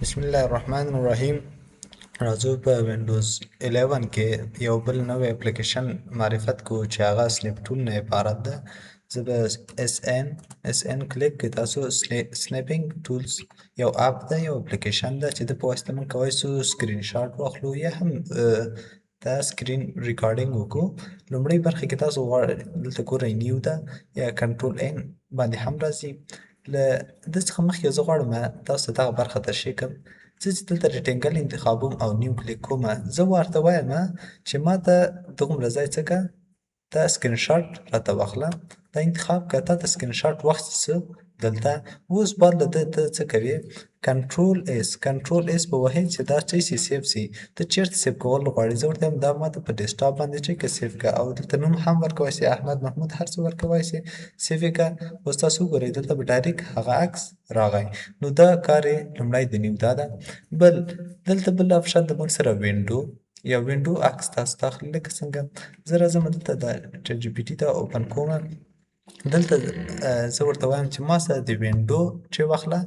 بسم الله الرحمن الرحیم. راځو په وینډوز 11 کې یو بل نوی اپلیکیشن معرفت کو چې هغه سنیپ ټول نه عبارت ده. زه به اس ان کلیک کې تاسو سنیپینګ ټولز یو اپ ده، یو اپلیکیشن ده چې د په واسطه موږ کولی سو سکرین شاټ واخلو یا هم دا سکرین ریکارډینګ وکړو. لومړۍ برخه کې تاسو غواړئ دلته ګورئ نیو ده یا کنټرول ان باندې هم راځي. له دې څخه مخکې زه غواړم تاسو ته دغه برخه تشریح کړم. زه چې دلته ریکټنګل انتخابوم او نیو کلیک کوم، زه ورته وایم چې ما ته دغومره ځای څخه دا سکرین شاټ راته واخله. دا انتخاب که تا ته سکرین شاټ واخیستل دلته اوس بعد له ده ته څه کوې، کنټرول اس به وهې چې دا څه شي سیف سي. ته چیرته سیف کول غواړې؟ زه ورته وایم دا ما ته په ډیسکټاپ باندې چې که سیف کړه، او دلته نوم هم ورکولی سې، احمد محمود هر څه ورکولی سې، سیف یې کړه. اوس تاسو وګورئ دلته به ډایرکټ هغه عکس راغی. نو دا کار یې لومړی د نیو دا ده. دلته بل اپشن د موږ سره وینډو یا وینډو عکس تاسو ته اخلي. لکه څنګه زه راځم دلته د چټ جي پي ټي ته اوپن کوم. دلته زه ورته وایم چې ما سره د وینډو چې واخله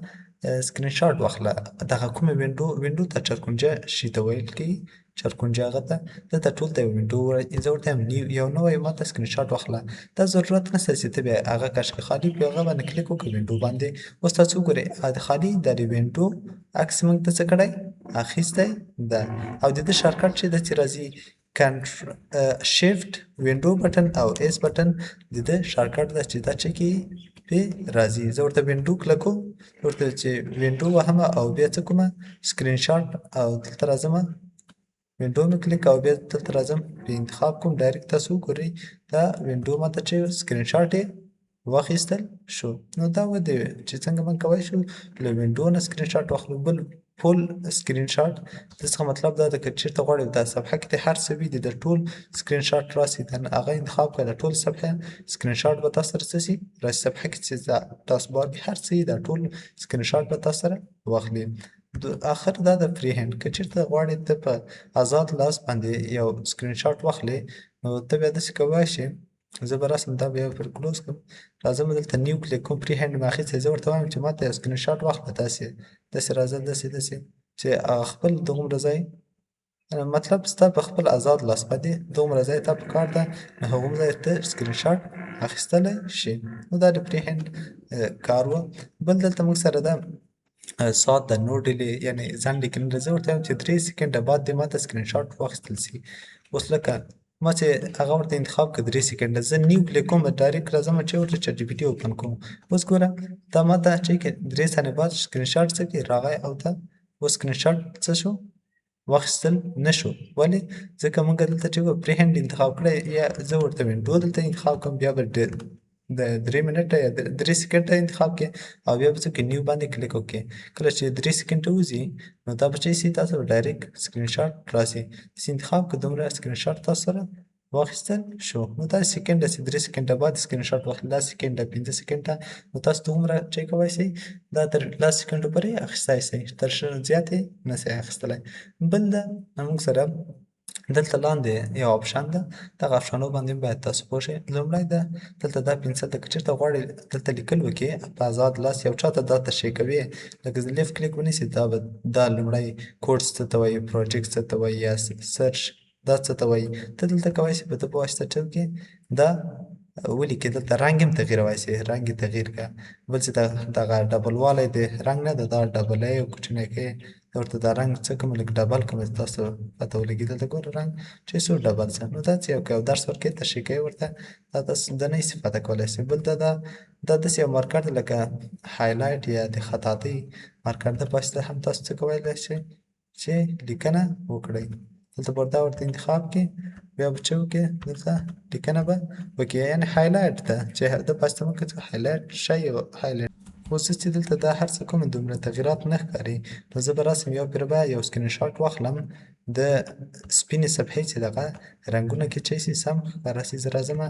سکرین شاټ واخله. دغه کومه وینډو ته چرکونجه شي ته ویل کېږي، چرکونجه هغه ته دلته ټول ته وینډو زه ورته وایم نیو یو نوی ما ته سکرین شاټ واخله. دا ضرورت نشته چې ته بیا هغه کش کړې، خالي په هغه باندې کلیک وکړه وینډو باندې. اوس تاسو وګورئ خالي د وینډو عکس موږ ته څه کړی اخیستی ده، او د ده شارټکټ چې ده چې راځي شیفټ وینډو بټن او اس بټن د ده شارټکټ ده چې دا چې کې پې راځي. زه ورته وینډو کلیک کوم، ورته چې وینډو وهمه او بیا څه کومه سکرین شاټ، او دلته راځم وینډو مې کلیک او بیا دلته راځم په انتخاب کوم. ډایرکټ تاسو وګورئ دا وینډو ماته چې سکرین شاټ یې واخیستل شو. نو دا ودې چې څنګه موږ کولی شو له وینډو نه سکرین شاټ واخلو. بل فول سکرین شاټ د څخه مطلب دا ده که چېرته غواړئ دا صفحه کې دې هر څه وي د ټول سکرین شاټ راسي، هغه انتخاب کړه د ټول صفحه سکرین شاټ به تاسو سره څه سي راسي. صفحه کې چې تاسو بار کې هر څه دا ټول سکرین شاټ به تاسو سره واخلي. آخر دا د فری هند که چېرته غواړې ته په آزاد لاس باندې یو سکرین شاټ واخلې، نو ته بیا داسې کولی شې. زه به رسم دا بیا پر کلوز کړم، راځم دلته نیو کلیک کوم. فری هند مې اخیستی، زه ورته وایم چې ما ته یو سکرین شاټ واخله. داسې راځه داسې چې خپل دغومره ځای مطلب ستا په خپل آزاد لاس باندې دغومره ځای تا په کار ده، نو هغومره ځای ته سکرین شاټ اخیستلی شي. نو دا د فری هند کار و. بل دلته موږ سره ده ساعت د نو ډیلې یعنې ځنډ لیکنه. زه ورته وایم چې 3 سکنډه بعد دې ما ته سکرین شاټ واخیستل سي. اوس لکه ما چې هغه ورته انتخاب کړه 3 سکنډه، زه نیو کلیک کوم ډایرکټ راځم چې ورته چټ جي پي ټي اوپن کوم. اوس ګوره دا ما ته چې 3 ثانیې بعد سکرین شاټ څه کې راغی، او دا اوس سکرین شاټ څه شو واخیستل نشو. ولې؟ ځکه موږ دلته چې فری هند انتخاب کړی، یا زه ورته وینډو دلته انتخاب کوم، بیا به د 3 منټه یا 3 سکنډه انتخاب کې، او بیا به څه کې نیو باندې کلیک وکړې. کله چې 3 سکنډه وځي نو دا به څه شي تاسو به ډایرکټ سکرین شاټ راسي. داسې انتخاب کړه دومره سکرین شاټ تاسو سره واخیستل شو. نو دا سکنډه چې 3 سکنډه بعد سکرین شاټ واخلي، دا سکنډه 15 سکنډه، نو تاسو دومره چې کولی شئ دا تر لس سکنډو پورې اخیستی شئ، تر زیات یې نه شئ اخیستلی. بل ده موږ سره دلته لاندې یو آپشن ده، دغه آپشنو باندې باید تاسو پوه شئ. لومړی ده دلته دا پنسل ده، که چېرته غواړئ دلته لیکل وکړئ په آزاد لاس یو چاته دا تشریح کوې، لکه لیفټ کلیک ونیسئ دا لومړی کوډس څه ته وایي، پروجیکټ څه ته وایي، یا سرچ دا څه ته وایي. ته دلته کولی شئ په ده په واسطه ټپ کې دا ولیکې. دلته رنګ هم تغییرولی شئ، رنګ یې تغییر کړه. بل چې دغه ډبل والی د رنګ نه ده، دا ډبلی او کوچنی کوې، ورته دا رنګ څه کوم لږ ډبل کوم تاسو پته ولګي. دلته ګوره رنګ چې څو ډبل څه، نو دا چې یو درس ورکوې تشریح کوې ورته، دا تاسو د نه یې پته کولی شئ. بل دا داسې یو مارکر دی لکه هایلایټ یا د خطاطۍ مارکر ده، په واسطه هم تاسو څه کولی شئ چې لیکنه وکړئ. دلته به دا ورته انتخاب کړي، بیا به څه وکړې دلته لیکنه به وکړي، یعنې هایلایټ ده چې ده په واسطه موږ هایلایټ شی هایلایټ. اوس چې دلته دا هر څه کوم دومره تغییرات نه ښکاري، نو زه به راسم یو پیره یو سکرین شاټ واخلم د سپینې صفحې چې دغه رنګونه کې چې شي سم ښکاره شي. زه راځم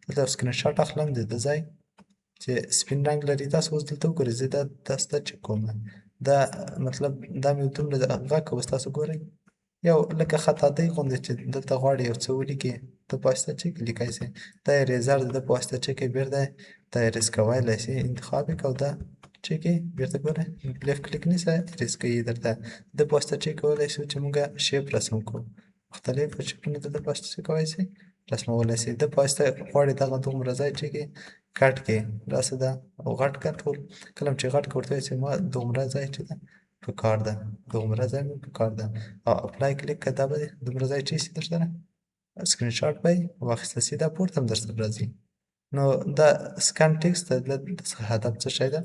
دلته یو سکرین شاټ اخلم د ده ځای چې سپین رنګ لري. تاسو اوس دلته وګورئ، زه دا تاسو ته چک کوم، دا مطلب دا مې دومره غږ اوس تاسو ګورئ یو لکه خطاطۍ غوندې چې دلته غواړي یو څه ولیکي، ته په واسطه چې لیکای شي. دا اریزر د ده په واسطه چې کې بیرته دا اریز کولی شي، انتخاب یې کړه او دا چې کې بیرته ګوره لیفټ کلیک نیسه اریز کوي درته د په واسطه چې کولی شو چې مونږ شیپ رسم کړو مختلف شکلونه د په واسطه څه کولی شي رسمولی شي د په واسطه غواړي دغه دومره ځای چې کې کټ کې داسې ده او غټ کړه ټول کله چې غټ کړه ورته وایي چې ما دومره ځای چې ده پکار ده دومره ځای مې پکار ده او اپلای کلیک کړه دا به دومره ځای چې شي درسره سکرین شاټ به یې واخیستل شي دا پورته هم درسره راځي نو دا سکان ټکسټ د هدف څه شی ده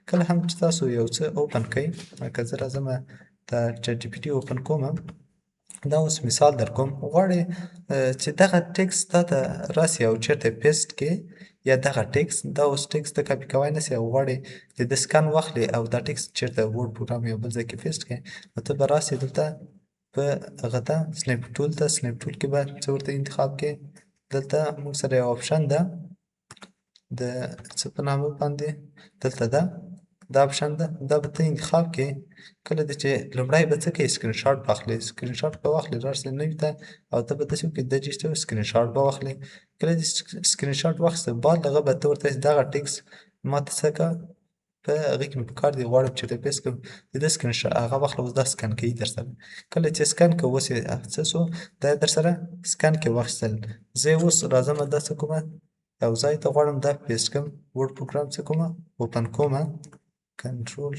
کله هم چې تاسو یو څه اوپن کړئ لکه زه راځم د چټ جی پي ټي اوپن کوم دا اوس مثال در کوم غواړئ چې دغه ټکسټ تا ته راسي او چېرته پیسټ کې یا دغه ټکسټ دا اوس ټکسټ ته کاپي کوی نه سي او غواړئ چې د سکان واخلې او دا ټکسټ چېرته ورډ پروګرام یو بل ځای کې پیسټ کړئ نو ته به راسې دلته په هغه ته سنیپ ټول ته سنیپ ټول کې به څه ورته انتخاب کې دلته موږ سره یو آپشن ده د څه په نامه باندې دلته ده دا آپشن ده دا به ته انتخاب کې کله د چې لومړی به څه کوې سکرین شاټ به اخلې سکرین شاټ به واخلې راشې نوي ته او ته به داسې وکړې د جسټ سکرین شاټ به واخلې کله چې سکرین شاټ واخیسته بعد هغه به ته ورته دغه ټکس ما ته څه که په هغې کې مې پکار دی غواړم چېرته پیسټ کړم د ده سکرین شاټ هغه واخله اوس دا سکن کوي در سره کله چې سکن که اوس یې څه سو دا یې در سره سکن کې واخیستل زه یې اوس راځم دا څه کومه یو ځای ته غواړم دا پیسټ کړم ورډ پروګرام څه کومه اوپن کومه کنټرول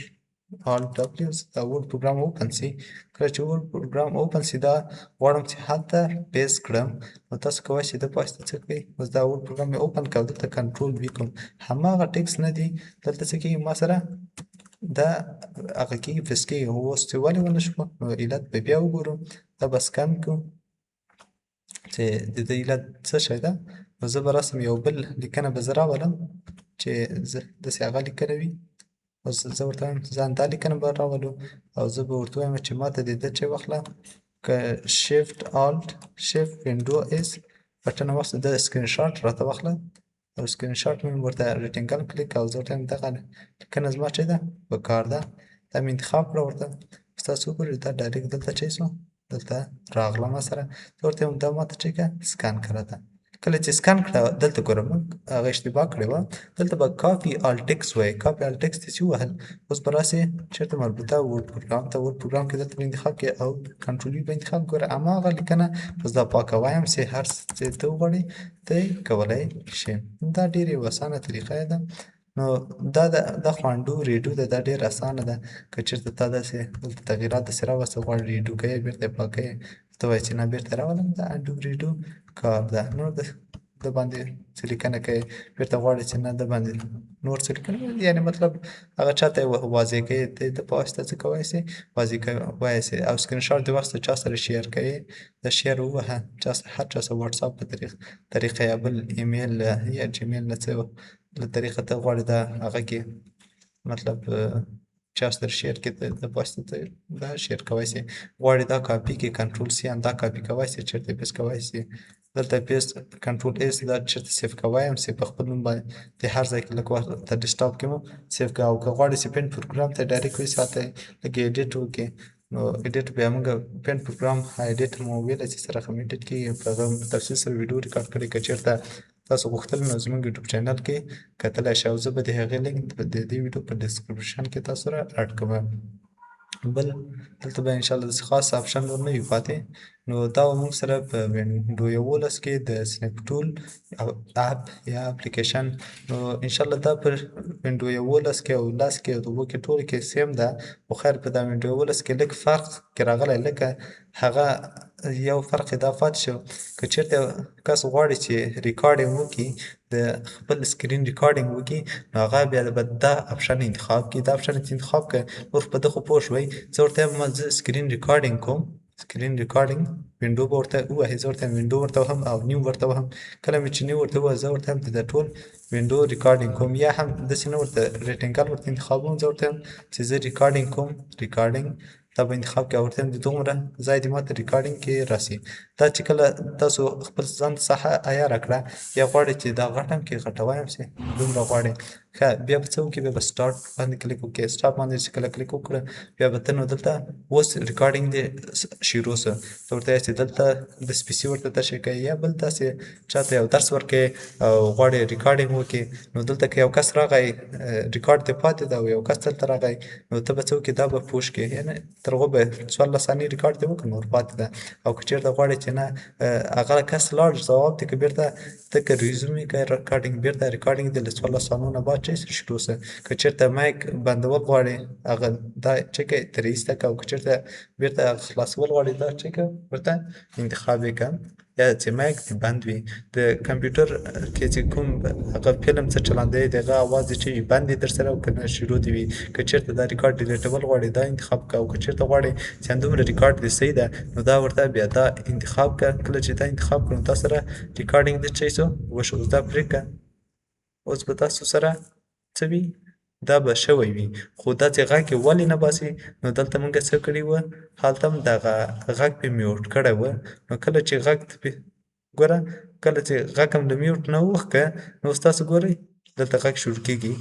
آل ډبلیو دا ورډ پروګرام اوپن سي کله چې ورډ پروګرام اوپن سي دا غواړم چې هلته پیسټ کړم نو تاسو کولی شئ د په واسطه څه کړئ اوس دا ورډ پروګرام مې اوپن کړ دلته کنټرول وي کوم هماغه ټکس نه دي دلته څه کېږي ما سره دا هغه کېږي پیسټ کېږي اوس چې ولې ونه شوه نو علت به بیا وګورو دا به سکن کړو چې د دې علت څه شی ده نو زه به راسم یو بل لیکنه به زه راولم چې داسې هغه لیکنه وي اوس زه ورته وایم ځان دا لیکنه به راولو او زه به ورته وایم چې ما ته د ده چې واخله که شیفټ آلټ شیفټ وینډو اس بټن واخله د سکرین شاټ راته واخله او سکرین شاټ مې ورته ریکټنګل کلیک او زه ورته وایم دغه لیکنه زما چې ده پکار ده دا مې انتخاب کړه ورته ستاسو وګورئ دا ډایرکټ دلته چې سو دلته راغله ما سره زه ورته وایم دا ما ته چې که سکان کړه ده کله چې سکان کړه دلته ګوره موږ هغه اشتباه کړې وه دلته به کاپي آل ټکس وایي کاپي آل ټکس ته چې ووهل اوس به راسې چېرته مربوطه ورډ پروګرام ته ورډ پروګرام کې دلته به انتخاب کړې او کنټرول وي به انتخاب ګوره هماغه لیکنه اوس دا پاکه وایم چې هر څه ته وغواړې ته یې کولی شې دا ډېر یو اسانه طریقه ده نو دا خوانډو ریډو ده دا ډېر اسانه ده که چېرته تا داسې دلته تغیرات داسې راوسته غواړې ریډو کوې بېرته یې پاکوې ته وایې چې نه بېرته راولم دا انډو ریډو کار ده نور د باندې څه لیکنه کوې بېرته غواړې چې نه د باندې نور څه لیکنه یعنې مطلب هغه چا ته یې واضح کوې ته د په واسطه څه کولی شې واضح کولی شې او سکرین شاټ د واسطه چا سره شیر کوې د شیر ووهه هر چا سره وټساپ په طریقه یا بل ایمیل یا جیمیل نه څه له طریقه ته غواړې دا هغه کې مطلب چا سره شیر کې د په واسطه ته دا شیر کولی شې غواړې دا کاپي کې کنټرول سی هم دا کاپي کولی شې چېرته یې پیسټ کولی شې دلته پیسټ کنټرول ایس دا چېرته سیف کوی هم سې په خپل نوم باندې د هر ځای کې لږ وخت ته ډیسکټاپ کې مو سیف کوه او که غواړې چې پین پروګرام ته ډایرکټ وساتئ لږ ایډیټ وکړې نو ایډیټ بیا موږ پین پروګرام ایډیټ مو ویلی چې سره هم ایډیټ کېږي په هغه تفصیل سره ویډیو ریکارډ کړی که چېرته تاسو غوښتل نو زموږ یوټیوب چینل کې کتلی شئ او زه به د هغې لینک د دې ویډیو په ډسکرپشن کې تاسو سره اډ کوم بل دلته به انشاءالله داسې خاص آپشن نور نه وي پاتې نو دا به موږ سره په وینډو 11 کې د سنیپ ټول اپ یا اپلیکیشن نو انشاءالله دا پر وینډو 11 کې او 10 کې او 2 کې ټولو کې سیم ده خو خیر په دا وینډو 11 کې لږ فرق کې راغلی لکه هغه یو فرق یې دا پاتې شو که چېرته کس غواړي چې ریکارډینګ وکړي د خپل سکرین ریکارډینګ وکړي نو هغه بیا به دا آپشن انتخاب کړي دا آپشن چې انتخاب کړي اوس په ده خو پوه شوئ زه ورته وایم زه سکرین ریکارډینګ کوم سکرین ریکارډینګ وینډو به ورته ووهئ زه ورته وینډو ورته وهم او نیو ورته وهم کله مې چې نیو ورته ووهه زه ورته هم د ټول وینډو ریکارډینګ کوم یا هم داسې نه ورته ریکټنګل ورته انتخابوم زه ورته وایم چې زه ریکارډینګ کوم ریکارډینګ دا به انتخاب کړئ او ورته وایم د دومره ځای دې ما ته ریکارډینګ کې راسي دا چې کله تاسو خپل ځان ساحه عیاره کړه یا غواړئ چې دا غټ هم کې غټوی هم سي دومره غواړئ ښه بیا به څه وکړې بیا به سټارټ باندې کلیک وکړې سټاپ باندې چې کله کلیک وکړه بیا به ته نو دلته اوس ریکارډینګ دې شروع سه ته ورته وایې چې دلته د سپیسي ورته تشی کوي یا بل داسې چاته یو درس ورکوې او غواړې ریکارډینګ وکړې نو دلته که یو کس راغی ریکارډ دې پاتې ده او یو کس دلته راغی نو ته به څه وکړې دا به پوش کړې یعنې تر هغو به 14 ثانیې ریکارډ دې وکړ نور پاتې ده او که چېرته غواړې چې نه هغه کس لاړ ځواب دې که بیرته ته که ریزوم یې کړې ریکارډینګ بیرته ریکارډینګ دې له 14 ثانیو نه بعد چې شروع سه که چېرته مایک بندول غواړې هغه دا چې کوې ترې ایسته کړه او که چېرته بیرته خلاصول غواړې دا چې کوه ورته انتخاب یې کړه یا چې مایک دې بند وي د کمپیوټر کې چې کوم هغه فلم څه چلنده دی هغه اواز دې چې وي بند دې در سره او که نه شروع دې وي که چېرته دا ریکارډ ډیلیټول غواړې دا انتخاب کړه او که چېرته غواړې چې همدومره ریکارډ دې صحیح ده نو دا ورته بیا دا انتخاب کړه کله چې دا انتخاب کړو نو تا سره ریکارډینګ دې څه شو وشو اوس دا پرېږده اوس به تاسو سره څه وي دا به شوی وي خو دا چې غږ یې ولې نه باسي نو دلته موږ څه کړي وه هلته هم دغه غږ پې میوټ کړی وه نو کله چې غږ ګوره کله چې غږ هم له میوټ نه وښکه نو اوس تاسو ګورئ دلته غږ شروع کېږي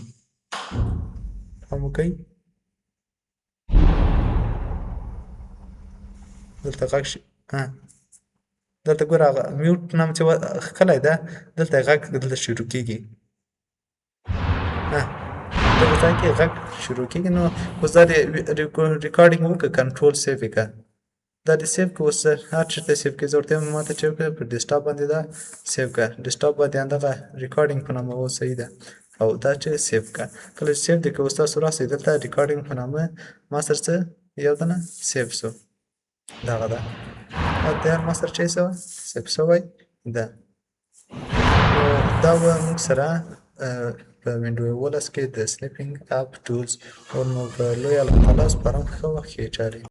پام وکئ دلته غږ دلته ګوره هغه میوټ نه هم چې ښکلی ده دلته غږ دلته شروع کېږي دغه ځای کې غږ شروع کېږي نو اوس دا دې ریکارډینګ وکړه کنټرول سیف یې کړه دا دې سیف کړه اوس هر چېرته سیف کړې زه ورته وایم ما ته چې وکړه په ډیسکټاپ باندې دا سیف کړه ډیسکټاپ باندې همدغه ریکارډینګ په نامه اوس صحیح ده او دا چې سیف کړه کله چې سیف دې کړه اوس تاسو راسئ دلته ریکارډینګ په نامه ما سره څه یو دنه سیف سو دغه ده تیار ما سره چې سوه سیف سوی ده نو دا به موږ سره په وینډو 11 کې د سنیپینګ اپ ټولز او نو په لوی الله تعالی سپارم ښه وخت ښې چارې